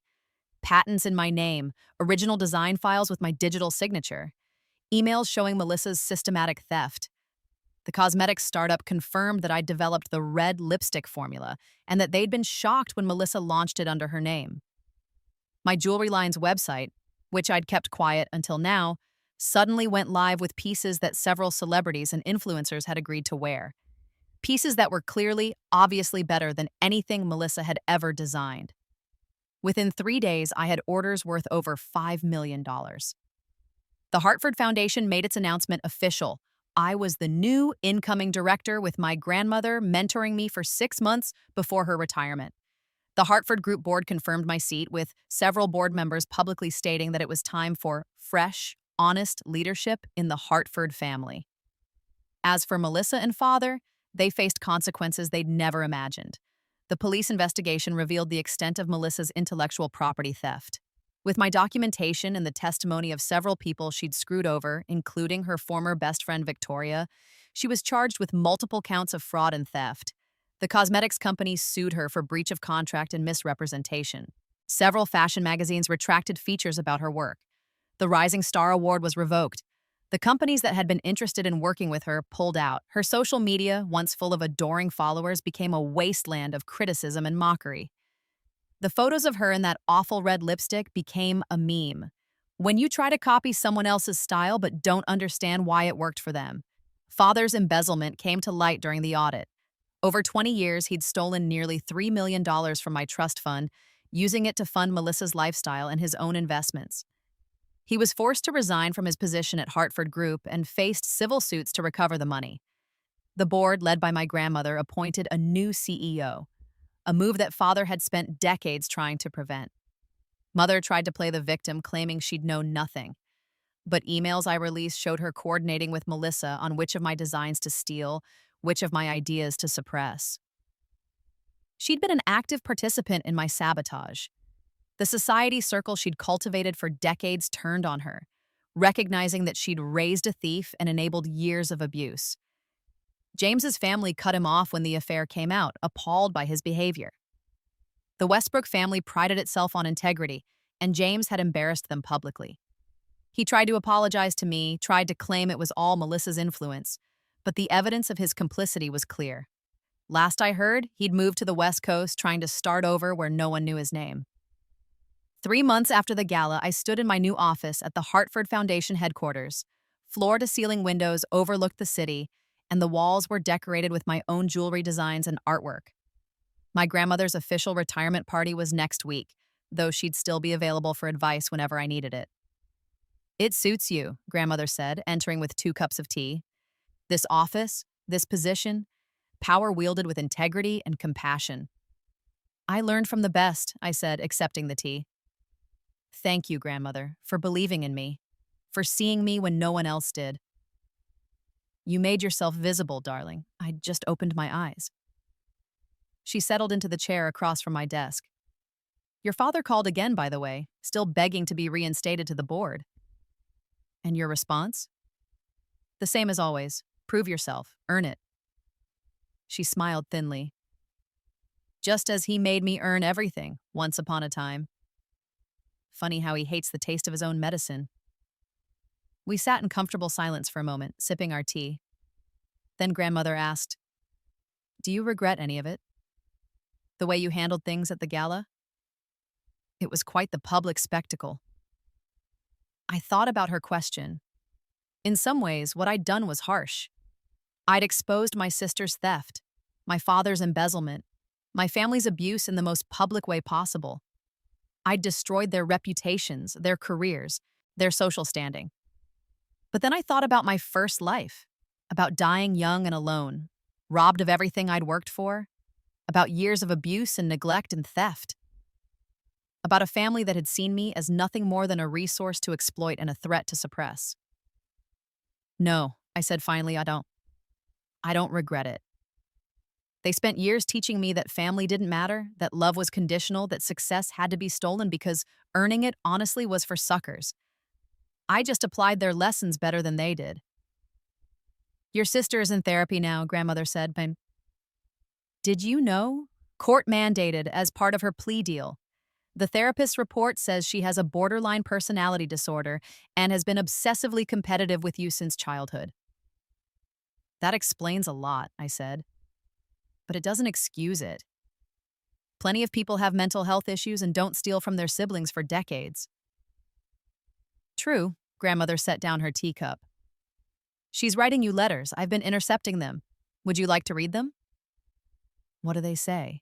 Patents in my name, original design files with my digital signature, emails showing Melissa's systematic theft. The cosmetics startup confirmed that I'd developed the red lipstick formula and that they'd been shocked when Melissa launched it under her name. My jewelry line's website, which I'd kept quiet until now, suddenly went live with pieces that several celebrities and influencers had agreed to wear. Pieces that were clearly, obviously better than anything Melissa had ever designed. Within 3 days, I had orders worth over $5 million. The Hartford Foundation made its announcement official. I was the new incoming director, with my grandmother mentoring me for 6 months before her retirement. The Hartford Group Board confirmed my seat, with several board members publicly stating that it was time for fresh, honest leadership in the Hartford family. As for Melissa and father, they faced consequences they'd never imagined. The police investigation revealed the extent of Melissa's intellectual property theft. With my documentation and the testimony of several people she'd screwed over, including her former best friend Victoria, she was charged with multiple counts of fraud and theft. The cosmetics company sued her for breach of contract and misrepresentation. Several fashion magazines retracted features about her work. The Rising Star Award was revoked. The companies that had been interested in working with her pulled out. Her social media, once full of adoring followers, became a wasteland of criticism and mockery. The photos of her in that awful red lipstick became a meme. When you try to copy someone else's style but don't understand why it worked for them. Father's embezzlement came to light during the audit. Over 20 years, he'd stolen nearly $3 million from my trust fund, using it to fund Melissa's lifestyle and his own investments. He was forced to resign from his position at Hartford Group and faced civil suits to recover the money. The board, led by my grandmother, appointed a new CEO, a move that father had spent decades trying to prevent. Mother tried to play the victim, claiming she'd known nothing. But emails I released showed her coordinating with Melissa on which of my designs to steal, which of my ideas to suppress. She'd been an active participant in my sabotage. The society circle she'd cultivated for decades turned on her, recognizing that she'd raised a thief and enabled years of abuse. James's family cut him off when the affair came out, appalled by his behavior. The Westbrook family prided itself on integrity, and James had embarrassed them publicly. He tried to apologize to me, tried to claim it was all Melissa's influence, but the evidence of his complicity was clear. Last I heard, he'd moved to the West Coast, trying to start over where no one knew his name. 3 months after the gala, I stood in my new office at the Hartford Foundation headquarters. Floor-to-ceiling windows overlooked the city, and the walls were decorated with my own jewelry designs and artwork. My grandmother's official retirement party was next week, though she'd still be available for advice whenever I needed it. "It suits you," grandmother said, entering with 2 cups of tea. "This office, this position, power wielded with integrity and compassion." "I learned from the best," I said, accepting the tea. "Thank you, grandmother, for believing in me, for seeing me when no one else did." "You made yourself visible, darling. I just opened my eyes." She settled into the chair across from my desk. "Your father called again, by the way, still begging to be reinstated to the board." "And your response?" "The same as always. Prove yourself. Earn it." She smiled thinly. "Just as he made me earn everything, once upon a time." Funny how he hates the taste of his own medicine. We sat in comfortable silence for a moment, sipping our tea. Then grandmother asked, "Do you regret any of it? The way you handled things at the gala?" It was quite the public spectacle. I thought about her question. In some ways, what I'd done was harsh. I'd exposed my sister's theft, my father's embezzlement, my family's abuse in the most public way possible. I'd destroyed their reputations, their careers, their social standing. But then I thought about my first life, about dying young and alone, robbed of everything I'd worked for, about years of abuse and neglect and theft, about a family that had seen me as nothing more than a resource to exploit and a threat to suppress. "No," I said finally, I don't regret it." They spent years teaching me that family didn't matter, that love was conditional, that success had to be stolen because earning it honestly was for suckers. I just applied their lessons better than they did. Your sister is in therapy now, grandmother said. Did you know? Court mandated as part of her plea deal. The therapist's report says she has a borderline personality disorder and has been obsessively competitive with you since childhood. That explains a lot, I said. But it doesn't excuse it. Plenty of people have mental health issues and don't steal from their siblings for decades. True, grandmother set down her teacup. She's writing you letters. I've been intercepting them. Would you like to read them? What do they say?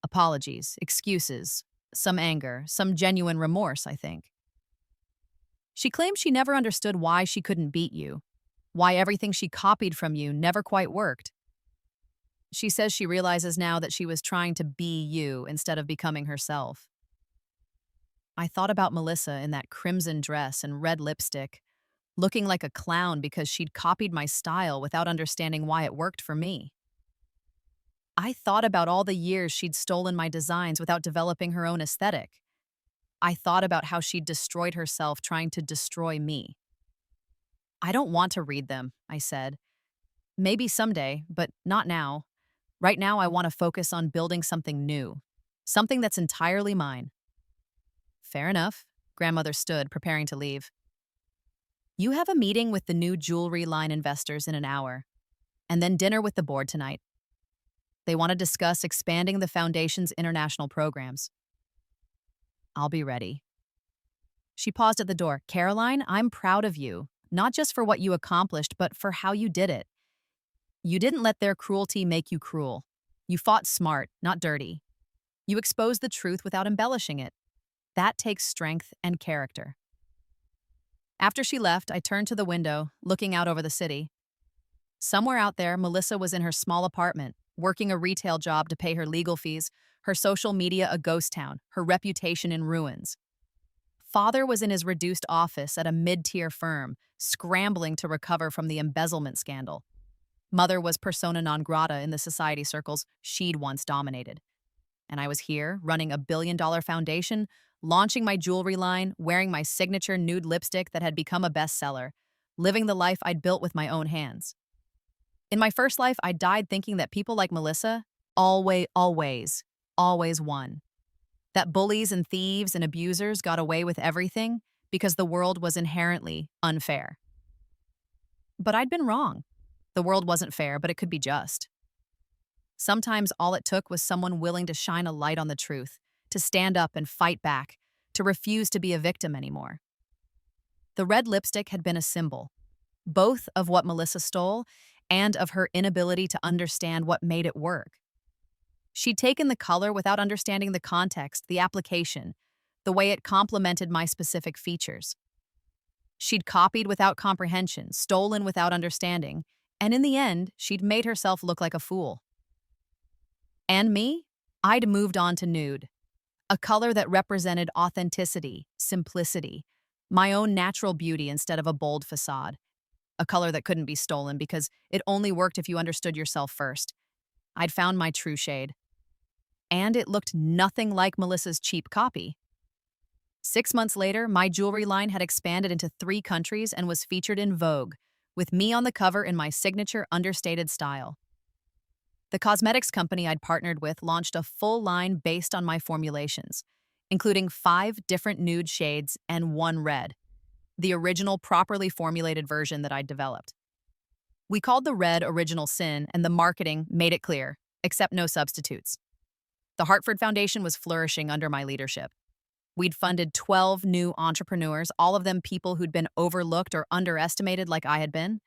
Apologies, excuses, some anger, some genuine remorse, I think. She claims she never understood why she couldn't beat you, why everything she copied from you never quite worked. She says she realizes now that she was trying to be you instead of becoming herself. I thought about Melissa in that crimson dress and red lipstick, looking like a clown because she'd copied my style without understanding why it worked for me. I thought about all the years she'd stolen my designs without developing her own aesthetic. I thought about how she'd destroyed herself trying to destroy me. I don't want to read them, I said. Maybe someday, but not now. Right now, I want to focus on building something new, something that's entirely mine. Fair enough. Grandmother stood, preparing to leave. You have a meeting with the new jewelry line investors in an hour, and then dinner with the board tonight. They want to discuss expanding the foundation's international programs. I'll be ready. She paused at the door. Caroline, I'm proud of you, not just for what you accomplished, but for how you did it. You didn't let their cruelty make you cruel. You fought smart, not dirty. You exposed the truth without embellishing it. That takes strength and character. After she left, I turned to the window, looking out over the city. Somewhere out there, Melissa was in her small apartment, working a retail job to pay her legal fees, her social media a ghost town, her reputation in ruins. Father was in his reduced office at a mid-tier firm, scrambling to recover from the embezzlement scandal. Mother was persona non grata in the society circles she'd once dominated. And I was here, running a billion-dollar foundation, launching my jewelry line, wearing my signature nude lipstick that had become a bestseller, living the life I'd built with my own hands. In my first life, I died thinking that people like Melissa always won. That bullies and thieves and abusers got away with everything because the world was inherently unfair. But I'd been wrong. The world wasn't fair, but it could be just. Sometimes all it took was someone willing to shine a light on the truth, to stand up and fight back, to refuse to be a victim anymore. The red lipstick had been a symbol, both of what Melissa stole and of her inability to understand what made it work. She'd taken the color without understanding the context, the application, the way it complemented my specific features. She'd copied without comprehension, stolen without understanding, and in the end, she'd made herself look like a fool. And me? I'd moved on to Nude, a color that represented authenticity, simplicity, my own natural beauty instead of a bold facade. A color that couldn't be stolen because it only worked if you understood yourself first. I'd found my true shade. And it looked nothing like Melissa's cheap copy. 6 months later, my jewelry line had expanded into 3 countries and was featured in Vogue, with me on the cover in my signature understated style. The cosmetics company I'd partnered with launched a full line based on my formulations, including 5 different nude shades and 1 red, the original properly formulated version that I'd developed. We called the red Original Sin, and the marketing made it clear, except no substitutes. The Hartford Foundation was flourishing under my leadership. We'd funded 12 new entrepreneurs, all of them people who'd been overlooked or underestimated like I had been.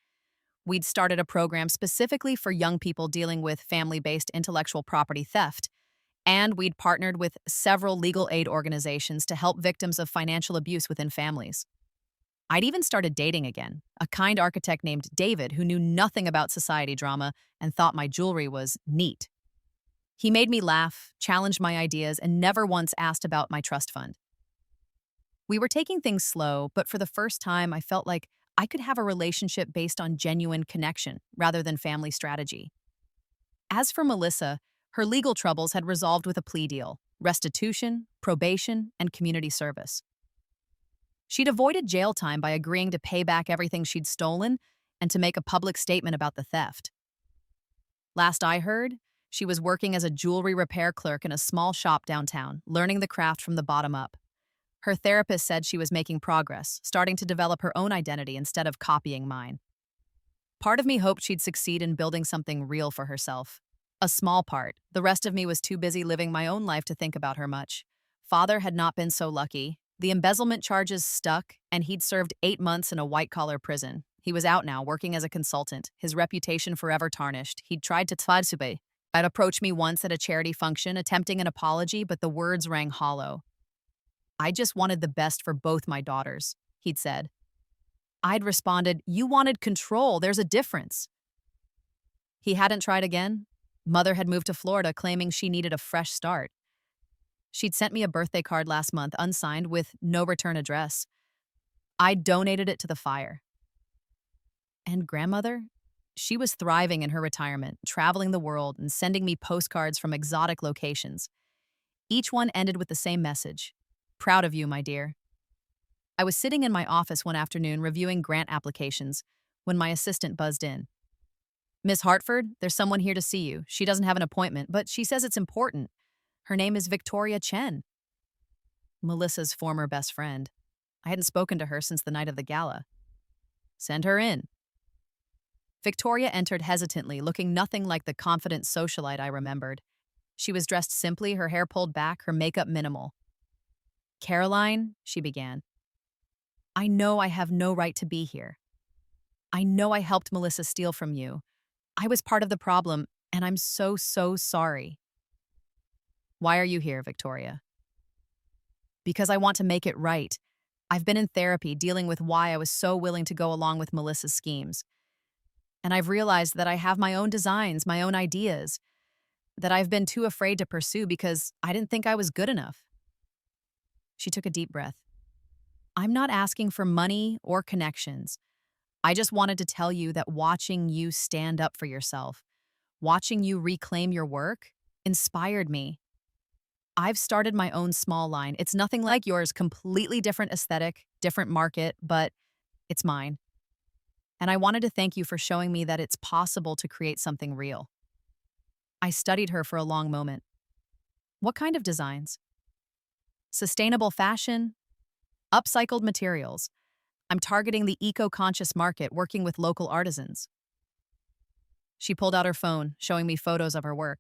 We'd started a program specifically for young people dealing with family-based intellectual property theft, and we'd partnered with several legal aid organizations to help victims of financial abuse within families. I'd even started dating again, a kind architect named David who knew nothing about society drama and thought my jewelry was neat. He made me laugh, challenged my ideas, and never once asked about my trust fund. We were taking things slow, but for the first time, I felt like I could have a relationship based on genuine connection rather than family strategy. As for Melissa, her legal troubles had resolved with a plea deal, restitution, probation, and community service. She'd avoided jail time by agreeing to pay back everything she'd stolen and to make a public statement about the theft. Last I heard, she was working as a jewelry repair clerk in a small shop downtown, learning the craft from the bottom up. Her therapist said she was making progress, starting to develop her own identity instead of copying mine. Part of me hoped she'd succeed in building something real for herself. A small part. The rest of me was too busy living my own life to think about her much. Father had not been so lucky. The embezzlement charges stuck, and he'd served 8 months in a white-collar prison. He was out now, working as a consultant, his reputation forever tarnished. He'd tried to tsadsube. I'd approached me once at a charity function, attempting an apology, but the words rang hollow. I just wanted the best for both my daughters, he'd said. I'd responded, you wanted control, there's a difference. He hadn't tried again. Mother had moved to Florida, claiming she needed a fresh start. She'd sent me a birthday card last month, unsigned, with no return address. I donated it to the fire. And grandmother? She was thriving in her retirement, traveling the world and sending me postcards from exotic locations. Each one ended with the same message. Proud of you, my dear. I was sitting in my office one afternoon reviewing grant applications when my assistant buzzed in. Miss Hartford, there's someone here to see you. She doesn't have an appointment, but she says it's important. Her name is Victoria Chen. Melissa's former best friend. I hadn't spoken to her since the night of the gala. Send her in. Victoria entered hesitantly, looking nothing like the confident socialite I remembered. She was dressed simply, her hair pulled back, her makeup minimal. Caroline, she began. I know I have no right to be here. I know I helped Melissa steal from you. I was part of the problem, and I'm so sorry. Why are you here, Victoria? Because I want to make it right. I've been in therapy dealing with why I was so willing to go along with Melissa's schemes. And I've realized that I have my own designs, my own ideas, that I've been too afraid to pursue because I didn't think I was good enough. She took a deep breath. I'm not asking for money or connections. I just wanted to tell you that watching you stand up for yourself, watching you reclaim your work, inspired me. I've started my own small line. It's nothing like yours, completely different aesthetic, different market, but it's mine. And I wanted to thank you for showing me that it's possible to create something real. I studied her for a long moment. What kind of designs? Sustainable fashion? Upcycled materials. I'm targeting the eco-conscious market, working with local artisans. She pulled out her phone, showing me photos of her work.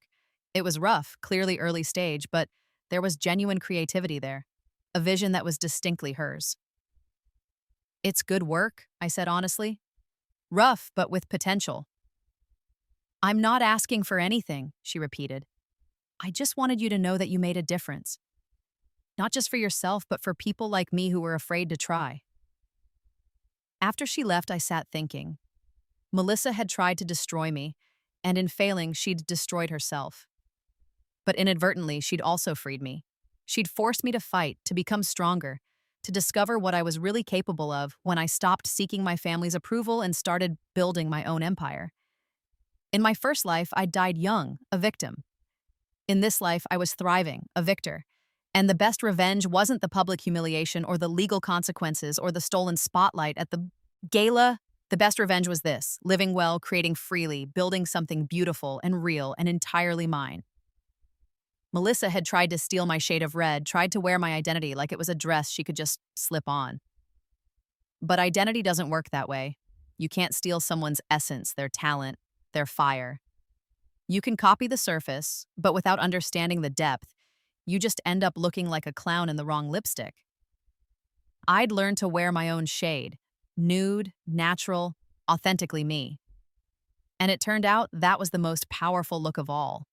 It was rough, clearly early stage, but there was genuine creativity there, a vision that was distinctly hers. It's good work, I said honestly. Rough, but with potential. I'm not asking for anything, she repeated. I just wanted you to know that you made a difference. Not just for yourself, but for people like me who were afraid to try. After she left, I sat thinking. Melissa had tried to destroy me, and in failing, she'd destroyed herself. But inadvertently, she'd also freed me. She'd forced me to fight, to become stronger, to discover what I was really capable of when I stopped seeking my family's approval and started building my own empire. In my first life, I died young, a victim. In this life, I was thriving, a victor. And the best revenge wasn't the public humiliation or the legal consequences or the stolen spotlight at the gala. The best revenge was this: living well, creating freely, building something beautiful and real and entirely mine. Melissa had tried to steal my shade of red, tried to wear my identity like it was a dress she could just slip on. But identity doesn't work that way. You can't steal someone's essence, their talent, their fire. You can copy the surface, but without understanding the depth, you just end up looking like a clown in the wrong lipstick. I'd learned to wear my own shade, nude, natural, authentically me. And it turned out that was the most powerful look of all.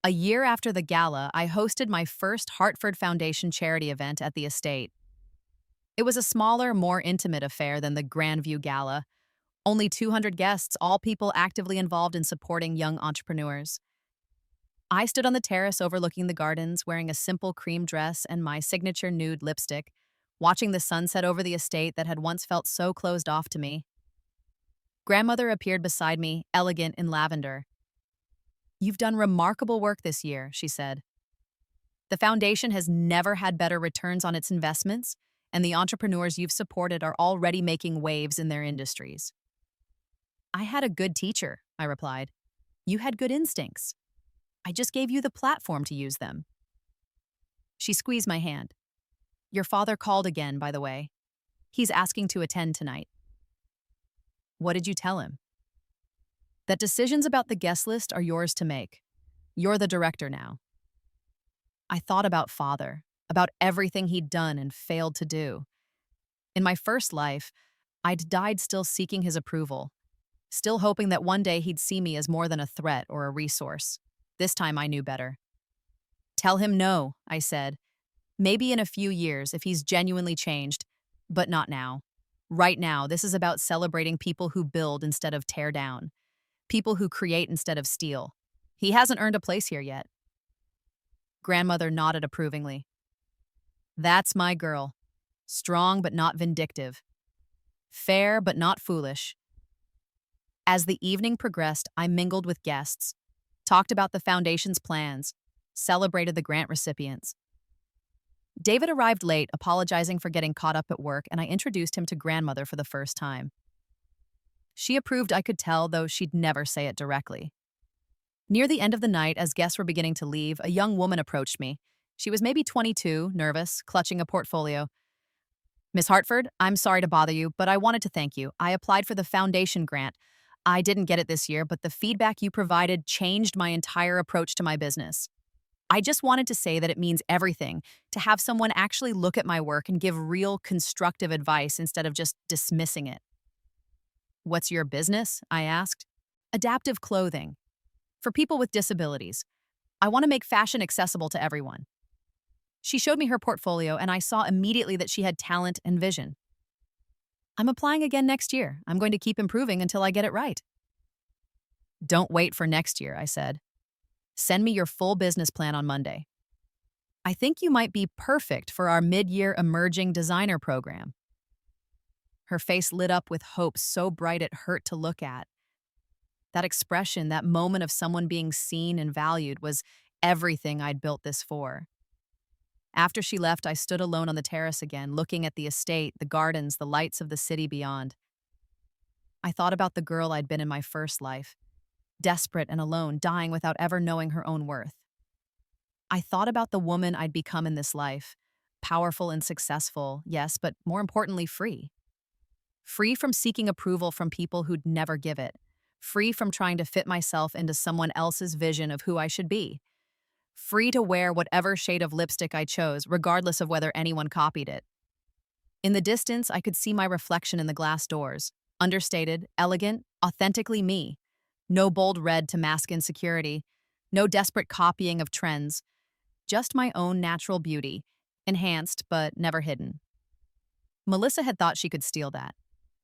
A year after the gala, I hosted my first Hartford Foundation charity event at the estate. It was a smaller, more intimate affair than the Grandview Gala. Only 200 guests, all people actively involved in supporting young entrepreneurs. I stood on the terrace overlooking the gardens, wearing a simple cream dress and my signature nude lipstick, watching the sunset over the estate that had once felt so closed off to me. Grandmother appeared beside me, elegant in lavender. You've done remarkable work this year, she said. The foundation has never had better returns on its investments, and the entrepreneurs you've supported are already making waves in their industries. I had a good teacher, I replied. You had good instincts. I just gave you the platform to use them. She squeezed my hand. Your father called again, by the way. He's asking to attend tonight. What did you tell him? That decisions about the guest list are yours to make. You're the director now. I thought about father, about everything he'd done and failed to do. In my first life, I'd died still seeking his approval, still hoping that one day he'd see me as more than a threat or a resource. This time I knew better. Tell him no, I said. Maybe in a few years if he's genuinely changed, but not now. Right now, this is about celebrating people who build instead of tear down, people who create instead of steal. He hasn't earned a place here yet. Grandmother nodded approvingly. That's my girl. Strong but not vindictive. Fair but not foolish. As the evening progressed, I mingled with guests, talked about the foundation's plans, celebrated the grant recipients. David arrived late, apologizing for getting caught up at work, and I introduced him to grandmother for the first time. She approved, I could tell, though she'd never say it directly. Near the end of the night, as guests were beginning to leave, a young woman approached me. She was maybe 22, nervous, clutching a portfolio. Miss Hartford, I'm sorry to bother you, but I wanted to thank you. I applied for the foundation grant. I didn't get it this year, but the feedback you provided changed my entire approach to my business. I just wanted to say that it means everything to have someone actually look at my work and give real constructive advice instead of just dismissing it. What's your business? I asked. Adaptive clothing. For people with disabilities. I want to make fashion accessible to everyone. She showed me her portfolio, and I saw immediately that she had talent and vision. I'm applying again next year. I'm going to keep improving until I get it right. Don't wait for next year, I said. Send me your full business plan on Monday. I think you might be perfect for our mid-year emerging designer program. Her face lit up with hope so bright it hurt to look at. That expression, that moment of someone being seen and valued, was everything I'd built this for. After she left, I stood alone on the terrace again, looking at the estate, the gardens, the lights of the city beyond. I thought about the girl I'd been in my first life, desperate and alone, dying without ever knowing her own worth. I thought about the woman I'd become in this life, powerful and successful, yes, but more importantly, free. Free from seeking approval from people who'd never give it. Free from trying to fit myself into someone else's vision of who I should be. Free to wear whatever shade of lipstick I chose, regardless of whether anyone copied it. In the distance, I could see my reflection in the glass doors. Understated, elegant, authentically me. No bold red to mask insecurity. No desperate copying of trends. Just my own natural beauty, enhanced but never hidden. Melissa had thought she could steal that.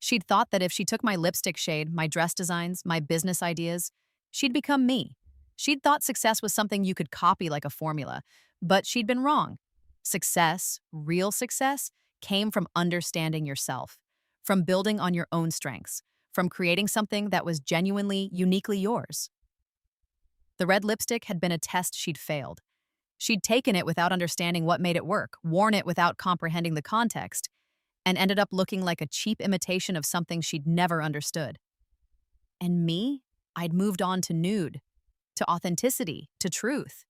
She'd thought that if she took my lipstick shade, my dress designs, my business ideas, she'd become me. She'd thought success was something you could copy like a formula, but she'd been wrong. Success, real success, came from understanding yourself, from building on your own strengths, from creating something that was genuinely, uniquely yours. The red lipstick had been a test she'd failed. She'd taken it without understanding what made it work, worn it without comprehending the context, and ended up looking like a cheap imitation of something she'd never understood. And me? I'd moved on to nude, to authenticity, to truth.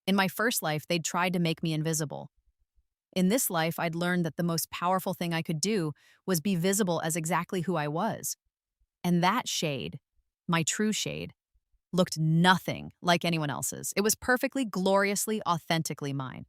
In my first life, they'd tried to make me invisible. In this life, I'd learned that the most powerful thing I could do was be visible as exactly who I was. And that shade, my true shade, looked nothing like anyone else's. It was perfectly, gloriously, authentically mine.